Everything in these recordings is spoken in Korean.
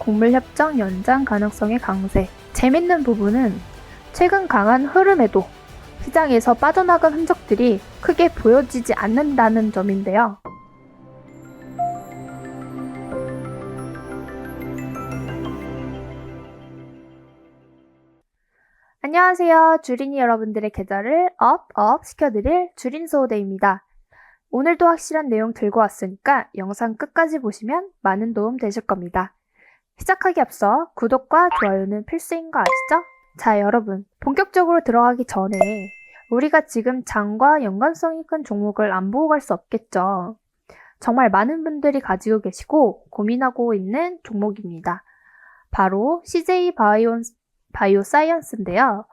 곡물협정 연장 가능성의 강세. 재밌는 부분은 최근 강한 흐름에도 시장에서 빠져나간 흔적들이 크게 보여지지 않는다는 점인데요. 안녕하세요. 주린이 여러분들의 계좌를 업 시켜드릴 주린소호대입니다. 오늘도 확실한 내용 들고 왔으니까 영상 끝까지 보시면 많은 도움 되실 겁니다. 시작하기 앞서 구독과 좋아요는 필수인 거 아시죠? 자, 여러분, 본격적으로 들어가기 전에 우리가 지금 장과 연관성이 큰 종목을 안 보고 갈 수 없겠죠. 정말 많은 분들이 가지고 계시고 고민하고 있는 종목입니다. 바로 CJ 바이오사이언스인데요.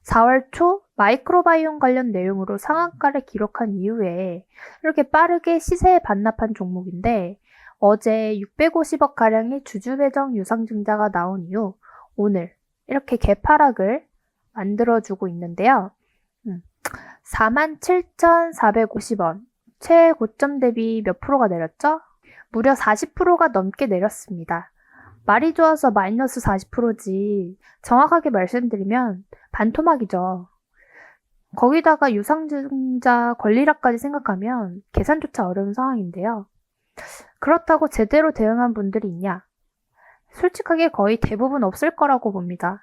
4월 초 마이크로바이옴 관련 내용으로 상한가를 기록한 이후에 이렇게 빠르게 시세에 반납한 종목인데 어제 650억 가량의 주주 배정 유상증자가 나온 이후 오늘 이렇게 개파락을 만들어주고 있는데요. 47,450원 최고점 대비 몇 프로가 내렸죠? 무려 40%가 넘게 내렸습니다. 말이 좋아서 마이너스 40%지 정확하게 말씀드리면 반토막이죠. 거기다가 유상증자 권리락까지 생각하면 계산조차 어려운 상황인데요. 그렇다고 제대로 대응한 분들이 있냐? 솔직하게 거의 대부분 없을 거라고 봅니다.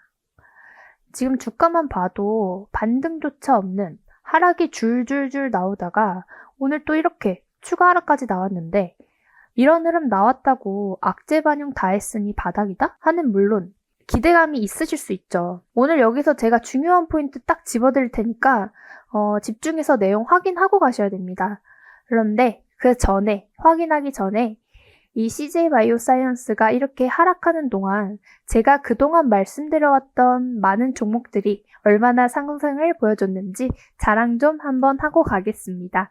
지금 주가만 봐도 반등조차 없는 하락이 줄줄줄 나오다가 오늘 또 이렇게 추가 하락까지 나왔는데 이런 흐름 나왔다고 악재 반영 다 했으니 바닥이다? 하는 물론 기대감이 있으실 수 있죠. 오늘 여기서 제가 중요한 포인트 딱 집어드릴 테니까 집중해서 내용 확인하고 가셔야 됩니다. 그런데 그 전에 확인하기 전에 이 CJ 바이오사이언스가 이렇게 하락하는 동안 제가 그동안 말씀드려왔던 많은 종목들이 얼마나 상승을 보여줬는지 자랑 좀 한번 하고 가겠습니다.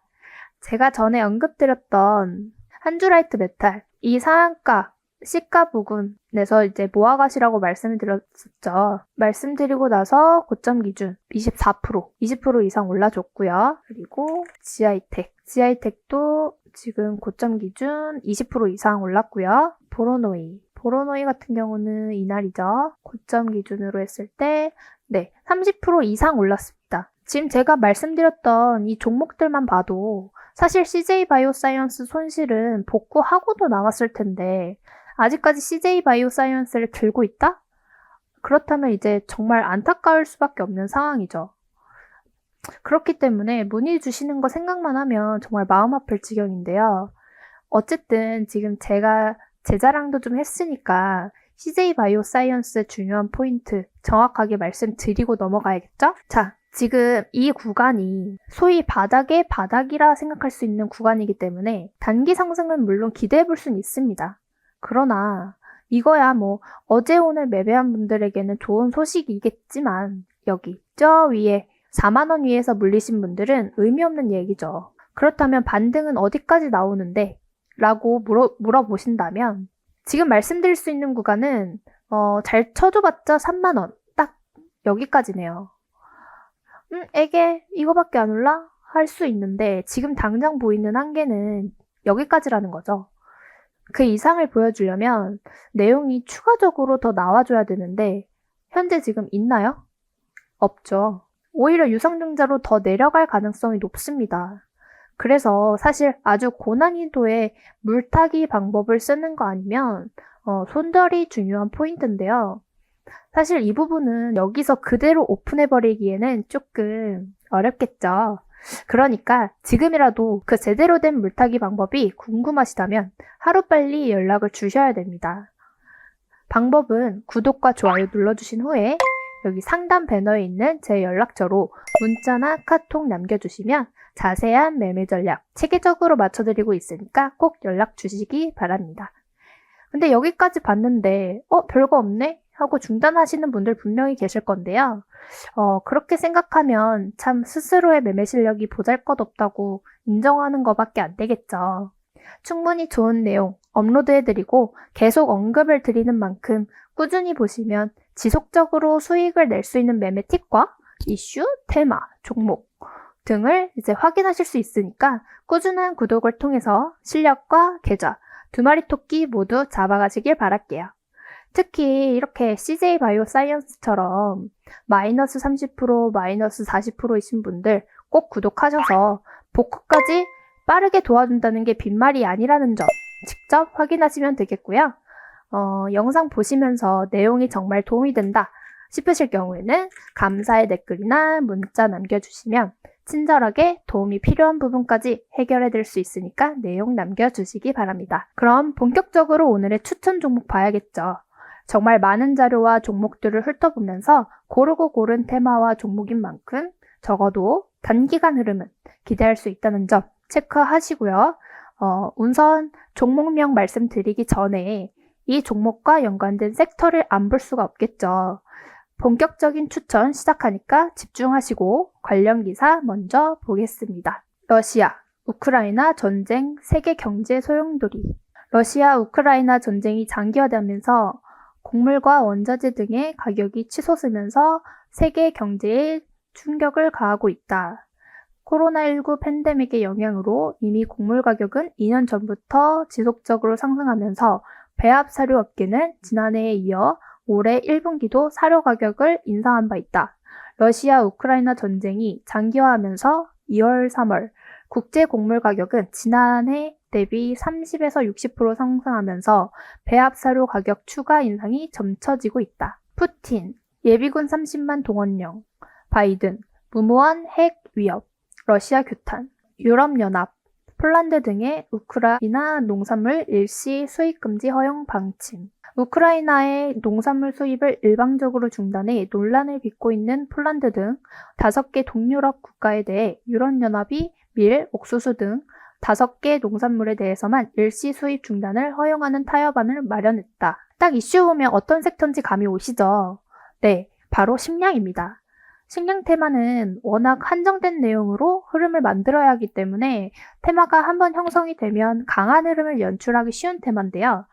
제가 전에 언급드렸던 한주라이트 메탈, 이 상한가, 시가 부근에서 이제 모아가시라고 말씀을 드렸었죠. 말씀드리고 나서 고점 기준 24%, 20% 이상 올라줬고요. 그리고 지아이텍도 지금 고점 기준 20% 이상 올랐고요. 보로노이 같은 경우는 이날이죠. 고점 기준으로 했을 때 30% 이상 올랐습니다. 지금 제가 말씀드렸던 이 종목들만 봐도 사실 CJ 바이오사이언스 손실은 복구하고도 나왔을 텐데 아직까지 CJ 바이오사이언스를 들고 있다? 그렇다면 이제 정말 안타까울 수밖에 없는 상황이죠. 그렇기 때문에 문의 주시는 거 생각만 하면 정말 마음 아플 지경인데요. 어쨌든 지금 제가 제 자랑도 좀 했으니까 CJ 바이오사이언스의 중요한 포인트 정확하게 말씀드리고 넘어가야겠죠? 자, 지금 이 구간이 소위 바닥의 바닥이라 생각할 수 있는 구간이기 때문에 단기 상승은 물론 기대해 볼 수는 있습니다. 그러나 이거야 어제 오늘 매매한 분들에게는 좋은 소식이겠지만 여기 저 위에 4만원 위에서 물리신 분들은 의미 없는 얘기죠. 그렇다면 반등은 어디까지 나오는데? 라고 물어보신다면 지금 말씀드릴 수 있는 구간은 잘 쳐줘봤자 3만원 딱 여기까지네요. 에게 이거밖에 안 올라? 할 수 있는데 지금 당장 보이는 한계는 여기까지라는 거죠. 그 이상을 보여주려면 내용이 추가적으로 더 나와줘야 되는데 현재 지금 있나요? 없죠. 오히려 유상증자로 더 내려갈 가능성이 높습니다. 그래서 사실 아주 고난이도의 물타기 방법을 쓰는 거 아니면 손절이 중요한 포인트인데요. 사실 이 부분은 여기서 그대로 오픈해버리기에는 조금 어렵겠죠. 그러니까 지금이라도 그 제대로 된 물타기 방법이 궁금하시다면 하루빨리 연락을 주셔야 됩니다. 방법은 구독과 좋아요 눌러주신 후에 여기 상단 배너에 있는 제 연락처로 문자나 카톡 남겨주시면 자세한 매매 전략 체계적으로 맞춰드리고 있으니까 꼭 연락 주시기 바랍니다. 근데 여기까지 봤는데 별거 없네? 하고 중단하시는 분들 분명히 계실 건데요. 그렇게 생각하면 참 스스로의 매매 실력이 보잘것없다고 인정하는 것밖에 안 되겠죠. 충분히 좋은 내용 업로드해드리고 계속 언급을 드리는 만큼 꾸준히 보시면 지속적으로 수익을 낼 수 있는 매매 팁과 이슈, 테마, 종목 등을 이제 확인하실 수 있으니까 꾸준한 구독을 통해서 실력과 계좌, 두 마리 토끼 모두 잡아가시길 바랄게요. 특히 이렇게 CJ 바이오사이언스처럼 마이너스 30%, 마이너스 40%이신 분들 꼭 구독하셔서 복구까지 빠르게 도와준다는 게 빈말이 아니라는 점 직접 확인하시면 되겠고요. 영상 보시면서 내용이 정말 도움이 된다 싶으실 경우에는 감사의 댓글이나 문자 남겨주시면 친절하게 도움이 필요한 부분까지 해결해 드릴 수 있으니까 내용 남겨주시기 바랍니다. 그럼 본격적으로 오늘의 추천 종목 봐야겠죠. 정말 많은 자료와 종목들을 훑어보면서 고르고 고른 테마와 종목인 만큼 적어도 단기간 흐름은 기대할 수 있다는 점 체크하시고요. 우선 종목명 말씀드리기 전에 이 종목과 연관된 섹터를 안 볼 수가 없겠죠. 본격적인 추천 시작하니까 집중하시고 관련 기사 먼저 보겠습니다. 러시아, 우크라이나 전쟁 세계 경제 소용돌이. 러시아, 우크라이나 전쟁이 장기화되면서 곡물과 원자재 등의 가격이 치솟으면서 세계 경제에 충격을 가하고 있다. 코로나19 팬데믹의 영향으로 이미 곡물 가격은 2년 전부터 지속적으로 상승하면서 배합 사료 업계는 지난해에 이어 올해 1분기도 사료 가격을 인상한 바 있다. 러시아 우크라이나 전쟁이 장기화하면서 2월, 3월 국제 곡물 가격은 지난해 대비 30에서 60% 상승하면서 배합 사료 가격 추가 인상이 점쳐지고 있다. 푸틴, 예비군 30만 동원령, 바이든, 무모한 핵 위협, 러시아 규탄, 유럽연합, 폴란드 등의 우크라이나 농산물 일시 수입 금지 허용 방침. 우크라이나의 농산물 수입을 일방적으로 중단해 논란을 빚고 있는 폴란드 등 5개 동유럽 국가에 대해 유럽연합이 밀, 옥수수 등 5개 농산물에 대해서만 일시 수입 중단을 허용하는 타협안을 마련했다. 딱 이슈 보면 어떤 섹터인지 감이 오시죠? 네, 바로 식량입니다. 식량 테마는 워낙 한정된 내용으로 흐름을 만들어야 하기 때문에 테마가 한번 형성이 되면 강한 흐름을 연출하기 쉬운 테마인데요.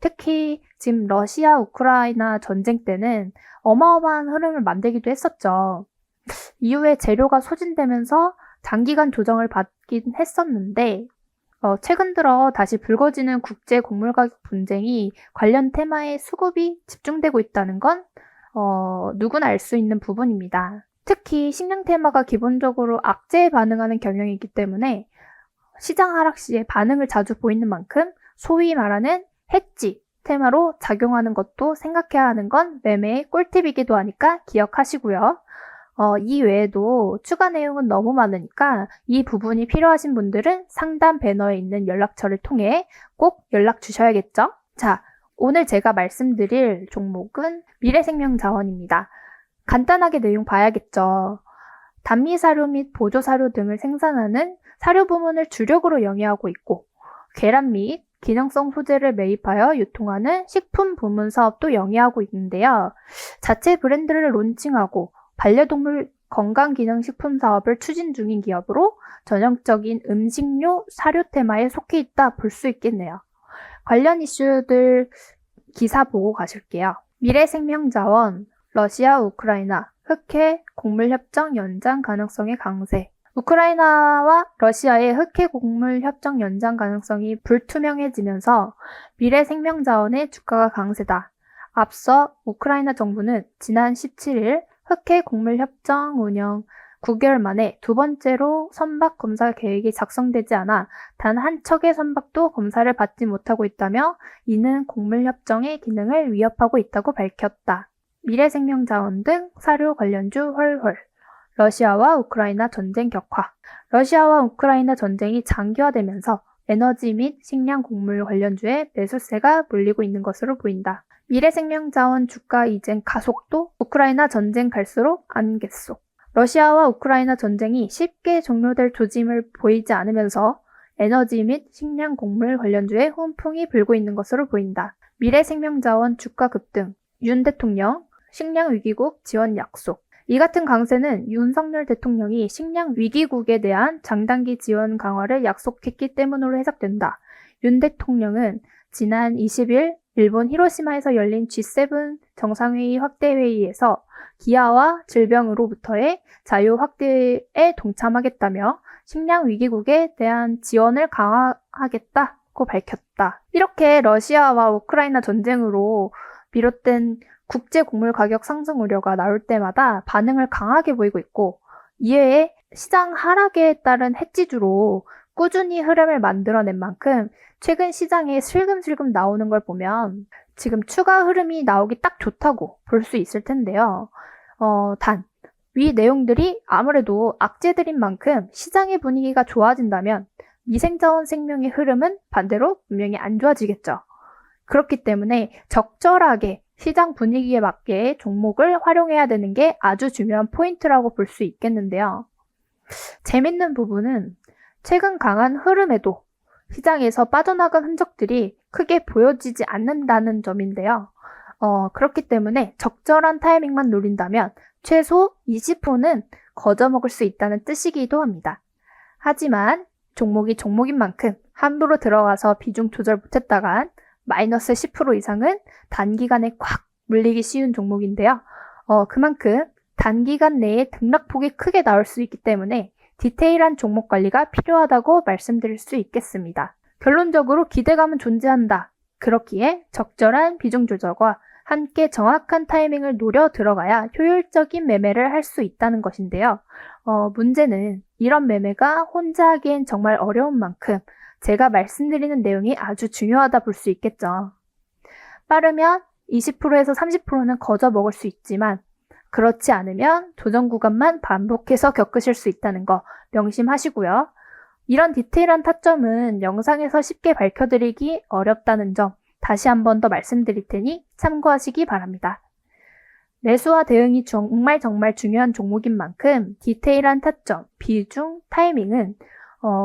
특히 지금 러시아, 우크라이나 전쟁 때는 어마어마한 흐름을 만들기도 했었죠. 이후에 재료가 소진되면서 장기간 조정을 받긴 했었는데 최근 들어 다시 불거지는 국제 곡물 가격 분쟁이 관련 테마에 수급이 집중되고 있다는 건 누구나 알 수 있는 부분입니다. 특히 식량 테마가 기본적으로 악재에 반응하는 경향이기 때문에 시장 하락 시에 반응을 자주 보이는 만큼 소위 말하는 해지 테마로 작용하는 것도 생각해야 하는 건 매매의 꿀팁이기도 하니까 기억하시고요. 이 외에도 추가 내용은 너무 많으니까 이 부분이 필요하신 분들은 상단 배너에 있는 연락처를 통해 꼭 연락 주셔야겠죠? 자, 오늘 제가 말씀드릴 종목은 미래생명자원입니다. 간단하게 내용 봐야겠죠. 단미사료 및 보조사료 등을 생산하는 사료 부문을 주력으로 영위하고 있고 계란 및 기능성 소재를 매입하여 유통하는 식품 부문 사업도 영위하고 있는데요. 자체 브랜드를 론칭하고 반려동물 건강기능식품 사업을 추진 중인 기업으로 전형적인 음식료 사료 테마에 속해 있다 볼 수 있겠네요. 관련 이슈들 기사 보고 가실게요. 미래생명자원, 러시아, 우크라이나, 흑해 곡물협정 연장 가능성의 강세. 우크라이나와 러시아의 흑해 곡물 협정 연장 가능성이 불투명해지면서 미래생명자원의 주가가 강세다. 앞서 우크라이나 정부는 지난 17일 흑해 곡물 협정 운영 9개월 만에 두 번째로 선박 검사 계획이 작성되지 않아 단 한 척의 선박도 검사를 받지 못하고 있다며 이는 곡물협정의 기능을 위협하고 있다고 밝혔다. 미래생명자원 등 사료 관련주 헐헐. 러시아와 우크라이나 전쟁 격화. 러시아와 우크라이나 전쟁이 장기화되면서 에너지 및 식량 곡물 관련주에 매수세가 몰리고 있는 것으로 보인다. 미래생명자원 주가 이전 가속도 우크라이나 전쟁 갈수록 안갯속. 러시아와 우크라이나 전쟁이 쉽게 종료될 조짐을 보이지 않으면서 에너지 및 식량 곡물 관련주에 훈풍이 불고 있는 것으로 보인다. 미래생명자원 주가 급등, 윤 대통령 식량 위기국 지원 약속. 이 같은 강세는 윤석열 대통령이 식량 위기국에 대한 장단기 지원 강화를 약속했기 때문으로 해석된다. 윤 대통령은 지난 20일 일본 히로시마에서 열린 G7 정상회의 확대회의에서 기아와 질병으로부터의 자유 확대에 동참하겠다며 식량 위기국에 대한 지원을 강화하겠다 있고 밝혔다. 이렇게 러시아와 우크라이나 전쟁으로 비롯된 국제 곡물 가격 상승 우려가 나올 때마다 반응을 강하게 보이고 있고, 이외에 시장 하락에 따른 해지주로 꾸준히 흐름을 만들어낸 만큼 최근 시장에 슬금슬금 나오는 걸 보면 지금 추가 흐름이 나오기 딱 좋다고 볼 수 있을 텐데요. 단, 위 내용들이 아무래도 악재들인 만큼 시장의 분위기가 좋아진다면 미생자원 생명의 흐름은 반대로 분명히 안 좋아지겠죠. 그렇기 때문에 적절하게 시장 분위기에 맞게 종목을 활용해야 되는 게 아주 중요한 포인트라고 볼 수 있겠는데요. 재밌는 부분은 최근 강한 흐름에도 시장에서 빠져나간 흔적들이 크게 보여지지 않는다는 점인데요. 그렇기 때문에 적절한 타이밍만 노린다면 최소 20%는 거저먹을 수 있다는 뜻이기도 합니다. 하지만 종목이 종목인 만큼 함부로 들어가서 비중 조절 못했다간 마이너스 10% 이상은 단기간에 꽉 물리기 쉬운 종목인데요. 그만큼 단기간 내에 등락폭이 크게 나올 수 있기 때문에 디테일한 종목 관리가 필요하다고 말씀드릴 수 있겠습니다. 결론적으로 기대감은 존재한다. 그렇기에 적절한 비중 조절과 함께 정확한 타이밍을 노려 들어가야 효율적인 매매를 할 수 있다는 것인데요. 문제는 이런 매매가 혼자 하기엔 정말 어려운 만큼 제가 말씀드리는 내용이 아주 중요하다 볼 수 있겠죠. 빠르면 20%에서 30%는 거저 먹을 수 있지만 그렇지 않으면 조정 구간만 반복해서 겪으실 수 있다는 거 명심하시고요. 이런 디테일한 타점은 영상에서 쉽게 밝혀드리기 어렵다는 점 다시 한 번 더 말씀드릴 테니 참고하시기 바랍니다. 매수와 대응이 정말 중요한 종목인 만큼 디테일한 타점, 비중, 타이밍은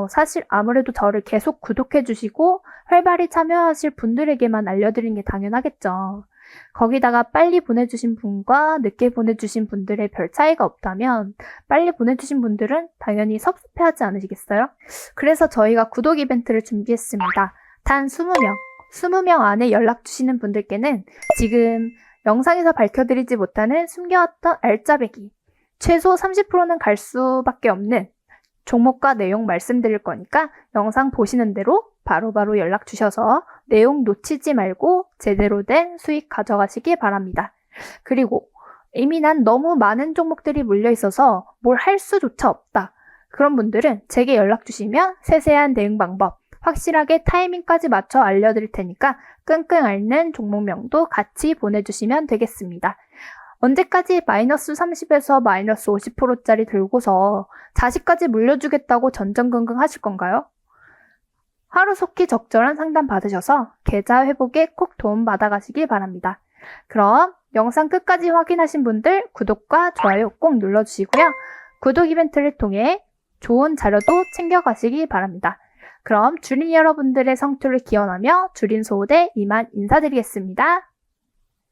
사실 아무래도 저를 계속 구독해 주시고 활발히 참여하실 분들에게만 알려드리는 게 당연하겠죠. 거기다가 빨리 보내주신 분과 늦게 보내주신 분들의 별 차이가 없다면 빨리 보내주신 분들은 당연히 섭섭해하지 않으시겠어요? 그래서 저희가 구독 이벤트를 준비했습니다. 단 20명 안에 연락 주시는 분들께는 지금 영상에서 밝혀드리지 못하는 숨겨왔던 알짜배기, 최소 30%는 갈 수밖에 없는 종목과 내용 말씀드릴 거니까 영상 보시는 대로 바로바로 연락 주셔서 내용 놓치지 말고 제대로 된 수익 가져가시기 바랍니다. 그리고 이미 난 너무 많은 종목들이 몰려 있어서 뭘 할 수조차 없다. 그런 분들은 제게 연락 주시면 세세한 대응 방법, 확실하게 타이밍까지 맞춰 알려드릴 테니까 끙끙 앓는 종목명도 같이 보내주시면 되겠습니다. 언제까지 마이너스 30에서 마이너스 50%짜리 들고서 자식까지 물려주겠다고 전전긍긍 하실 건가요? 하루속히 적절한 상담 받으셔서 계좌 회복에 꼭 도움 받아가시기 바랍니다. 그럼 영상 끝까지 확인하신 분들 구독과 좋아요 꼭 눌러주시고요. 구독 이벤트를 통해 좋은 자료도 챙겨가시기 바랍니다. 그럼 주린 여러분들의 성투를 기원하며 주린 소호대 이만 인사드리겠습니다.